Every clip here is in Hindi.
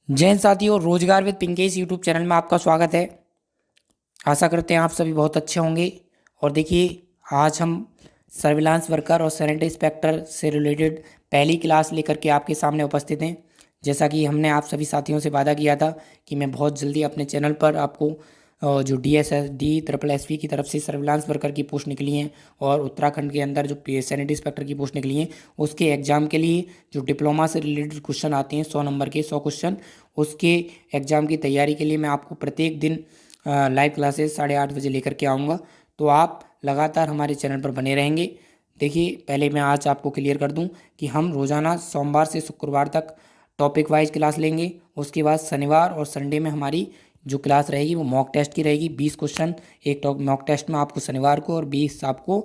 जय हिंद साथियों, रोजगार विद पिंकेश यूट्यूब चैनल में आपका स्वागत है। आशा करते हैं आप सभी बहुत अच्छे होंगे। और देखिए, आज हम सर्विलांस वर्कर और सैनिटरी इंस्पेक्टर से रिलेटेड पहली क्लास लेकर के आपके सामने उपस्थित हैं। जैसा कि हमने आप सभी साथियों से वादा किया था कि मैं बहुत जल्दी अपने चैनल पर आपको जो DSSD की तरफ से सर्विलांस वर्कर की पोस्ट निकली हैं और उत्तराखंड के अंदर जो सैनिटरी इंस्पेक्टर की पोस्ट निकली हैं उसके एग्ज़ाम के लिए जो डिप्लोमा से रिलेटेड क्वेश्चन आते हैं 100 नंबर के 100 क्वेश्चन, उसके एग्ज़ाम की तैयारी के लिए मैं आपको प्रत्येक दिन लाइव क्लासेस 8:30 बजे लेकर के आऊँगा। तो आप लगातार हमारे चैनल पर बने रहेंगे। देखिए, पहले मैं आज आपको क्लियर कर दूं कि हम रोज़ाना सोमवार से शुक्रवार तक टॉपिक वाइज क्लास लेंगे। उसके बाद शनिवार और संडे में हमारी जो क्लास रहेगी वो मॉक टेस्ट की रहेगी। 20 क्वेश्चन एक मॉक टेस्ट में आपको शनिवार को और 20 आपको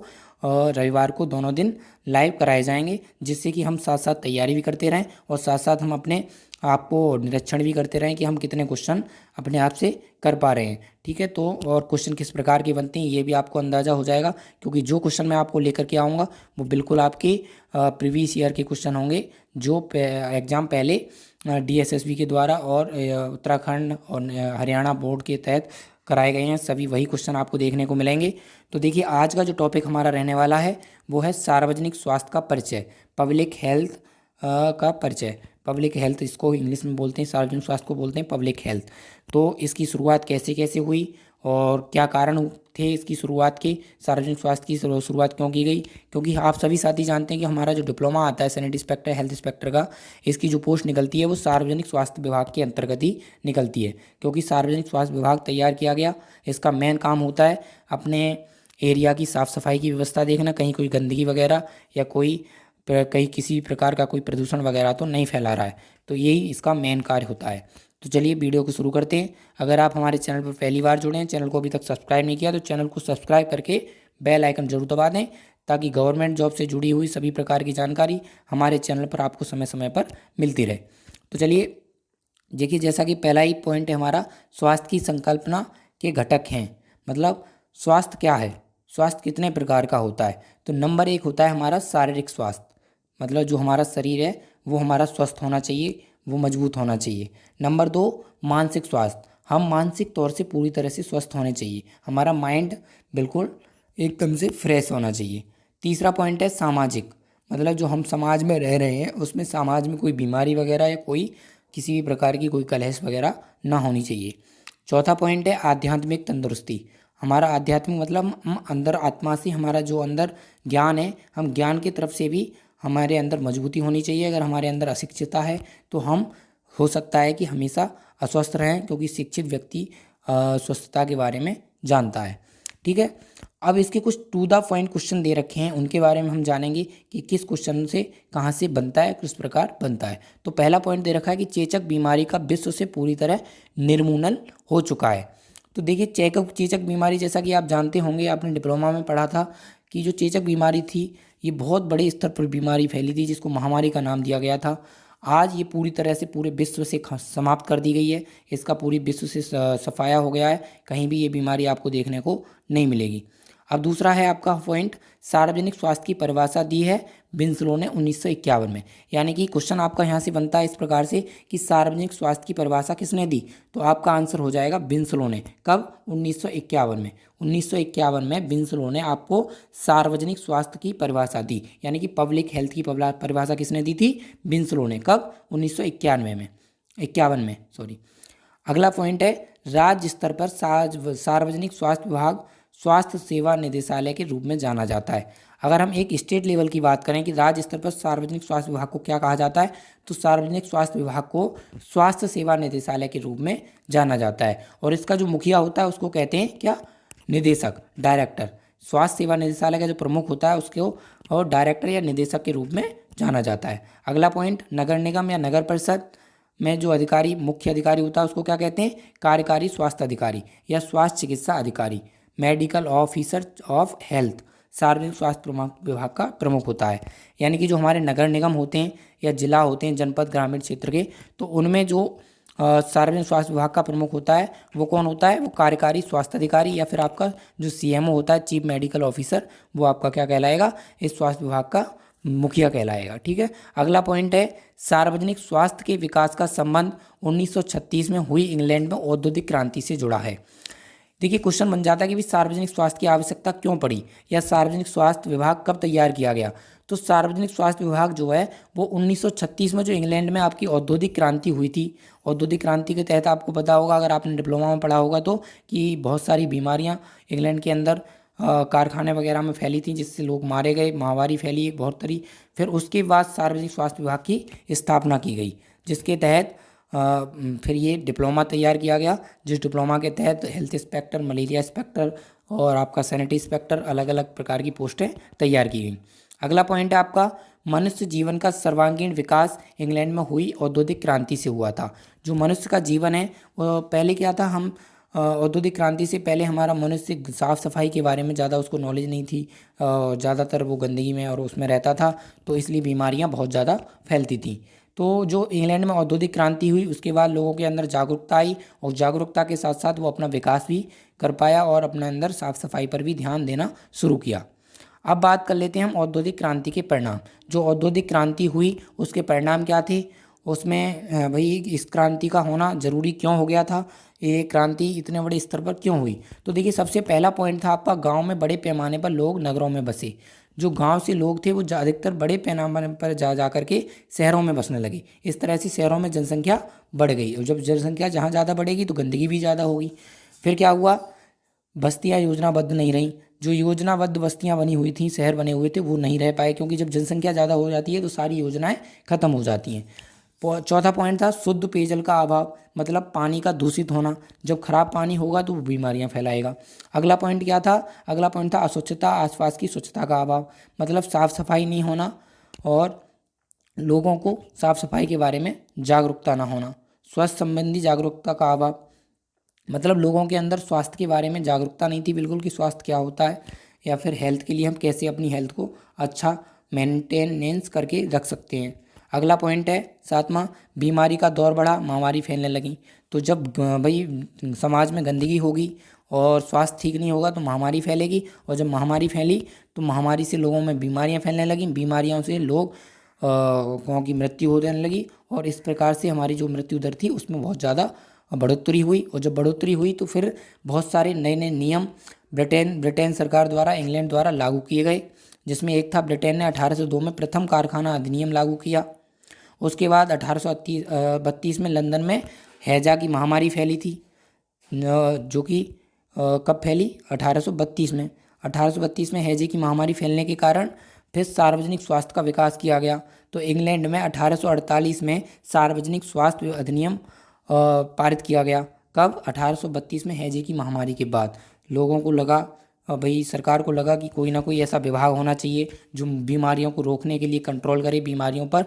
रविवार को दोनों दिन लाइव कराए जाएंगे, जिससे कि हम साथ साथ तैयारी भी करते रहें और साथ साथ हम अपने आपको निरीक्षण भी करते रहें कि हम कितने क्वेश्चन अपने आप से कर पा रहे हैं। ठीक है, तो और क्वेश्चन किस प्रकार के बनते हैं ये भी आपको अंदाज़ा हो जाएगा, क्योंकि जो क्वेश्चन मैं आपको लेकर के आऊँगा वो बिल्कुल आपके प्रीवियस ईयर के क्वेश्चन होंगे जो एग्ज़ाम पहले DSSB के द्वारा और उत्तराखंड और हरियाणा बोर्ड के तहत कराए गए हैं। सभी वही क्वेश्चन आपको देखने को मिलेंगे। तो देखिए, आज का जो टॉपिक हमारा रहने वाला है वो है सार्वजनिक स्वास्थ्य का परिचय, पब्लिक हेल्थ का परिचय। पब्लिक हेल्थ इसको इंग्लिश में बोलते हैं, सार्वजनिक स्वास्थ्य को बोलते हैं पब्लिक हेल्थ। तो इसकी शुरुआत कैसे कैसे हुई और क्या कारण थे इसकी शुरुआत के, सार्वजनिक स्वास्थ्य की शुरुआत क्यों की गई? क्योंकि आप सभी साथी जानते हैं कि हमारा जो डिप्लोमा आता है सैनिटरी इंस्पेक्टर हेल्थ इंस्पेक्टर का, इसकी जो पोस्ट निकलती है वो सार्वजनिक स्वास्थ्य विभाग के अंतर्गत ही निकलती है। क्योंकि सार्वजनिक स्वास्थ्य विभाग तैयार किया गया, इसका मेन काम होता है अपने एरिया की साफ़ सफाई की व्यवस्था देखना, कहीं कोई गंदगी वगैरह या कहीं किसी प्रकार का कोई प्रदूषण वगैरह तो नहीं फैला रहा है। तो यही इसका मेन कार्य होता है। तो चलिए वीडियो को शुरू करते हैं। अगर आप हमारे चैनल पर पहली बार जुड़े हैं, चैनल को अभी तक सब्सक्राइब नहीं किया, तो चैनल को सब्सक्राइब करके बेल आइकन जरूर दबा दें, ताकि गवर्नमेंट जॉब से जुड़ी हुई सभी प्रकार की जानकारी हमारे चैनल पर आपको समय समय पर मिलती रहे। तो चलिए देखिए, जैसा कि पहला ही पॉइंट है हमारा, स्वास्थ्य की संकल्पना के घटक हैं। मतलब स्वास्थ्य क्या है, स्वास्थ्य कितने प्रकार का होता है? तो नंबर 1 होता है हमारा शारीरिक स्वास्थ्य। मतलब जो हमारा शरीर है वो हमारा स्वस्थ होना चाहिए, वो मजबूत होना चाहिए। नंबर 2 मानसिक स्वास्थ्य, हम मानसिक तौर से पूरी तरह से स्वस्थ होने चाहिए, हमारा माइंड बिल्कुल एकदम से फ्रेश होना चाहिए। तीसरा पॉइंट है सामाजिक, मतलब जो हम समाज में रह रहे हैं उसमें समाज में कोई बीमारी वगैरह या कोई किसी भी प्रकार की कोई कलह वगैरह ना होनी चाहिए। चौथा पॉइंट है आध्यात्मिक तंदुरुस्ती, हमारा आध्यात्मिक मतलब हम अंदर आत्मा से, हमारा जो अंदर ज्ञान है, हम ज्ञान की तरफ से भी हमारे अंदर मजबूती होनी चाहिए। अगर हमारे अंदर अशिक्षितता है तो हम हो सकता है कि हमेशा अस्वस्थ रहें, क्योंकि शिक्षित व्यक्ति स्वस्थता के बारे में जानता है। ठीक है, अब इसके कुछ टू द पॉइंट क्वेश्चन दे रखे हैं, उनके बारे में हम जानेंगे कि किस क्वेश्चन से कहाँ से बनता है, किस प्रकार बनता है। तो पहला पॉइंट दे रखा है कि चेचक बीमारी का विश्व से पूरी तरह निर्मूलन हो चुका है। तो देखिए, चेचक बीमारी, जैसा कि आप जानते होंगे, आपने डिप्लोमा में पढ़ा था कि जो चेचक बीमारी थी ये बहुत बड़े स्तर पर बीमारी फैली थी, जिसको महामारी का नाम दिया गया था। आज ये पूरी तरह से पूरे विश्व से समाप्त कर दी गई है, इसका पूरी विश्व से सफाया हो गया है, कहीं भी ये बीमारी आपको देखने को नहीं मिलेगी। अब दूसरा है आपका पॉइंट, सार्वजनिक स्वास्थ्य की परिभाषा दी है बिन्सलो ने 1951 में। यानी कि क्वेश्चन आपका यहाँ से बनता है इस प्रकार से कि सार्वजनिक स्वास्थ्य की परिभाषा किसने दी? तो आपका आंसर हो जाएगा बिन्सलो ने। कब? 1951 में। 1951 में बिन्सलो ने आपको सार्वजनिक स्वास्थ्य की परिभाषा दी, यानी कि पब्लिक हेल्थ की परिभाषा किसने दी थी? बिन्सलो ने। कब? 1991 में, 51 में, सॉरी। अगला पॉइंट है राज्य स्तर पर सार्वजनिक स्वास्थ्य विभाग स्वास्थ्य सेवा निदेशालय के रूप में जाना जाता है। अगर हम एक स्टेट लेवल की बात करें कि राज्य स्तर पर सार्वजनिक स्वास्थ्य विभाग को क्या कहा जाता है, तो सार्वजनिक स्वास्थ्य विभाग को स्वास्थ्य सेवा निदेशालय के रूप में जाना जाता है। और इसका जो मुखिया होता है उसको कहते हैं क्या? निदेशक, डायरेक्टर। स्वास्थ्य सेवा निदेशालय का जो प्रमुख होता है उसको और डायरेक्टर या निदेशक के रूप में जाना जाता है। अगला पॉइंट, नगर निगम या नगर परिषद में जो अधिकारी, मुख्य अधिकारी होता है उसको क्या कहते हैं? कार्यकारी स्वास्थ्य अधिकारी या स्वास्थ्य चिकित्सा अधिकारी, मेडिकल ऑफिसर ऑफ हेल्थ, सार्वजनिक स्वास्थ्य विभाग का प्रमुख होता है। यानी कि जो हमारे नगर निगम होते हैं या जिला होते हैं, जनपद, ग्रामीण क्षेत्र के, तो उनमें जो सार्वजनिक स्वास्थ्य विभाग का प्रमुख होता है वो कौन होता है? वो कार्यकारी स्वास्थ्य अधिकारी, या फिर आपका जो CMO होता है, चीफ मेडिकल ऑफिसर, वो आपका क्या कहलाएगा? इस स्वास्थ्य विभाग का मुखिया कहलाएगा। ठीक है, अगला पॉइंट है सार्वजनिक स्वास्थ्य के विकास का संबंध 1936 में हुई इंग्लैंड में औद्योगिक क्रांति से जुड़ा है। देखिए क्वेश्चन बन जाता है कि भी सार्वजनिक स्वास्थ्य की आवश्यकता क्यों पड़ी या सार्वजनिक स्वास्थ्य विभाग कब तैयार किया गया। तो सार्वजनिक स्वास्थ्य विभाग जो है वो 1936 में जो इंग्लैंड में आपकी औद्योगिक क्रांति हुई थी, औद्योगिक क्रांति के तहत आपको पता होगा अगर आपने डिप्लोमा में पढ़ा होगा तो कि बहुत सारी बीमारियां इंग्लैंड के अंदर कारखाने वगैरह में फैली थी जिससे लोग मारे गए, महामारी फैली बहुत तरी। फिर उसके बाद सार्वजनिक स्वास्थ्य विभाग की स्थापना की गई जिसके तहत फिर ये डिप्लोमा तैयार किया गया जिस डिप्लोमा के तहत हेल्थ इंस्पेक्टर, मलेरिया इंस्पेक्टर और आपका सैनिटरी इंस्पेक्टर अलग अलग प्रकार की पोस्टें तैयार की गई। अगला पॉइंट है आपका मनुष्य जीवन का सर्वांगीण विकास इंग्लैंड में हुई औद्योगिक क्रांति से हुआ था। जो मनुष्य का जीवन है वो पहले क्या था, हम औद्योगिक क्रांति से पहले हमारा मनुष्य साफ़ सफाई के बारे में ज़्यादा उसको नॉलेज नहीं थी, ज़्यादातर वो गंदगी में और उसमें रहता था तो इसलिए बीमारियां बहुत ज़्यादा फैलती थी। तो जो इंग्लैंड में औद्योगिक क्रांति हुई उसके बाद लोगों के अंदर जागरूकता आई और जागरूकता के साथ साथ वो अपना विकास भी कर पाया और अपने अंदर साफ़ सफाई पर भी ध्यान देना शुरू किया। अब बात कर लेते हैं हम औद्योगिक क्रांति के परिणाम। जो औद्योगिक क्रांति हुई उसके परिणाम क्या थे, उसमें भाई इस क्रांति का होना ज़रूरी क्यों हो गया था, ये क्रांति इतने बड़े स्तर पर क्यों हुई। तो देखिए सबसे पहला पॉइंट था आपका गांव में बड़े पैमाने पर लोग नगरों में बसे। जो गांव से लोग थे वो अधिकतर बड़े पैमाने पर जा करके शहरों में बसने लगे। इस तरह से शहरों में जनसंख्या बढ़ गई और जब जनसंख्या जहाँ ज़्यादा बढ़ेगी तो गंदगी भी ज़्यादा होगी। फिर क्या हुआ, बस्तियाँ योजनाबद्ध नहीं रहीं। जो योजनाबद्ध बस्तियाँ बनी हुई थी, शहर बने हुए थे वो नहीं रह पाए क्योंकि जब जनसंख्या ज़्यादा हो जाती है तो सारी योजनाएं खत्म हो जाती हैं। चौथा पॉइंट था शुद्ध पेयजल का अभाव, मतलब पानी का दूषित होना। जब खराब पानी होगा तो वो बीमारियां फैलाएगा। अगला पॉइंट क्या था, अगला पॉइंट था अस्वच्छता, आसपास की स्वच्छता का अभाव, मतलब साफ सफाई नहीं होना और लोगों को साफ सफाई के बारे में जागरूकता ना होना। स्वास्थ्य संबंधी जागरूकता का अभाव, मतलब लोगों के अंदर स्वास्थ्य के बारे में जागरूकता नहीं थी बिल्कुल कि स्वास्थ्य क्या होता है या फिर हेल्थ के लिए हम कैसे अपनी हेल्थ को अच्छा मेंटेनेंस करके रख सकते हैं। अगला पॉइंट है सातवां, बीमारी का दौर बढ़ा, महामारी फैलने लगी। तो जब भाई समाज में गंदगी होगी और स्वास्थ्य ठीक नहीं होगा तो महामारी फैलेगी और जब महामारी फैली तो महामारी से लोगों में बीमारियां फैलने लगी, बीमारियों से लोगों की मृत्यु होने लगी और इस प्रकार से हमारी जो मृत्यु दर थी उसमें बहुत ज़्यादा बढ़ोतरी हुई। और जब बढ़ोतरी हुई तो फिर बहुत सारे नए नए नियम ब्रिटेन सरकार द्वारा, इंग्लैंड द्वारा लागू किए गए, जिसमें एक था ब्रिटेन ने 1802 में प्रथम कारखाना अधिनियम लागू किया। उसके बाद 1832 में लंदन में हैजा की महामारी फैली थी, जो कि कब फैली, 1832 में। 1832 में हैजे की महामारी फैलने के कारण फिर सार्वजनिक स्वास्थ्य का विकास किया गया। तो इंग्लैंड में 1848 में सार्वजनिक स्वास्थ्य अधिनियम पारित किया गया। कब, 1832 में हैजे की महामारी के बाद। लोगों को लगा, भाई सरकार को लगा कि कोई ना कोई ऐसा विभाग होना चाहिए जो बीमारियों को रोकने के लिए कंट्रोल करे, बीमारियों पर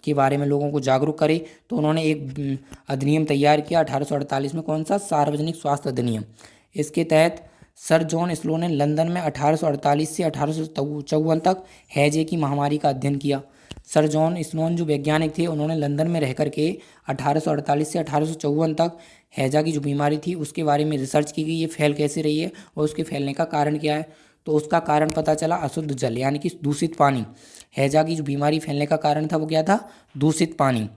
के बारे में लोगों को जागरूक करे। तो उन्होंने एक अधिनियम तैयार किया 1848 में। कौन सा, सार्वजनिक स्वास्थ्य अधिनियम। इसके तहत सर जॉन स्लो ने लंदन में 1848 से 1854 तक हैजे की महामारी का अध्ययन किया। सर जॉन स्लोन जो वैज्ञानिक थे उन्होंने लंदन में रह करके 1848 से 1854 तक हैजा की जो बीमारी थी उसके बारे में रिसर्च की गई, ये फैल कैसे रही है और उसके फैलने का कारण क्या है। तो उसका कारण पता चला, अशुद्ध जल यानी कि दूषित पानी। हैजा की जो बीमारी फैलने का कारण था वो क्या था, दूषित पानी।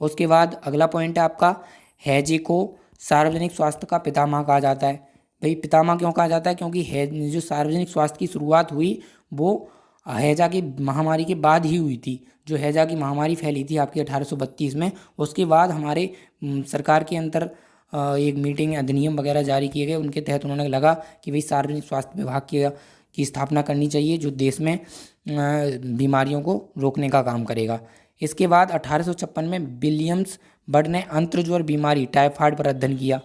उसके बाद अगला पॉइंट है आपका, हैजे को सार्वजनिक स्वास्थ्य का पितामह कहा जाता है। भाई पितामह क्यों कहा जाता है, क्योंकि जो सार्वजनिक स्वास्थ्य की शुरुआत हुई वो हैजा की महामारी के बाद ही हुई थी। जो हैजा की महामारी फैली थी आपकी 1832 में, उसके बाद हमारे सरकार के अंदर एक मीटिंग, अधिनियम वगैरह जारी किए गए। उनके तहत उन्होंने लगा कि भाई सार्वजनिक स्वास्थ्य विभाग की स्थापना करनी चाहिए जो देश में बीमारियों को रोकने का काम करेगा। इसके बाद 1856 में विलियम्स बर्ड ने अंत्रज्वर बीमारी टाइफाइड पर अध्ययन किया।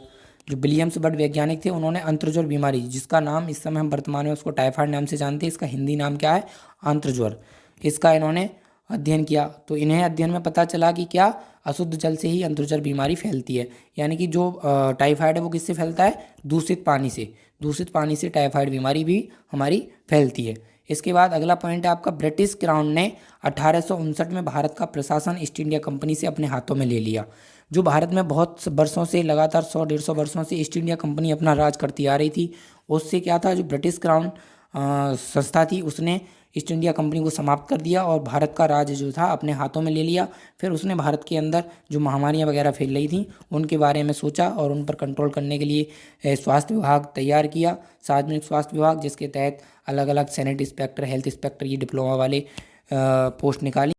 जो विलियम्स बर्ड वैज्ञानिक थे उन्होंने अंत्रज्वर बीमारी, जिसका नाम इस समय हम वर्तमान में उसको टाइफाइड नाम से जानते हैं, इसका हिंदी नाम क्या है, अंत्रज्वर, इसका इन्होंने अध्ययन किया। तो इन्हें अध्ययन में पता चला कि क्या, अशुद्ध जल से ही अंत्रज्वर बीमारी फैलती है। यानी कि जो टाइफाइड है वो किससे फैलता है, दूषित पानी से। दूषित पानी से टाइफाइड बीमारी भी हमारी फैलती है। इसके बाद अगला पॉइंट है आपका, ब्रिटिश क्राउन ने 1859 में भारत का प्रशासन ईस्ट इंडिया कंपनी से अपने हाथों में ले लिया। जो भारत में बहुत वर्षों से, लगातार 100-150 वर्षों से ईस्ट इंडिया कंपनी अपना राज करती आ रही थी, उससे क्या था, जो ब्रिटिश क्राउन संस्था थी उसने ईस्ट इंडिया कंपनी को समाप्त कर दिया और भारत का राज जो था अपने हाथों में ले लिया। फिर उसने भारत के अंदर जो महामारियां वगैरह फैल रही थी उनके बारे में सोचा और उन पर कंट्रोल करने के लिए स्वास्थ्य विभाग तैयार किया, सार्वजनिक स्वास्थ्य विभाग, जिसके तहत अलग अलग सैनिटरी इंस्पेक्टर, हेल्थ इंस्पेक्टर, ये डिप्लोमा वाले पोस्ट निकाली।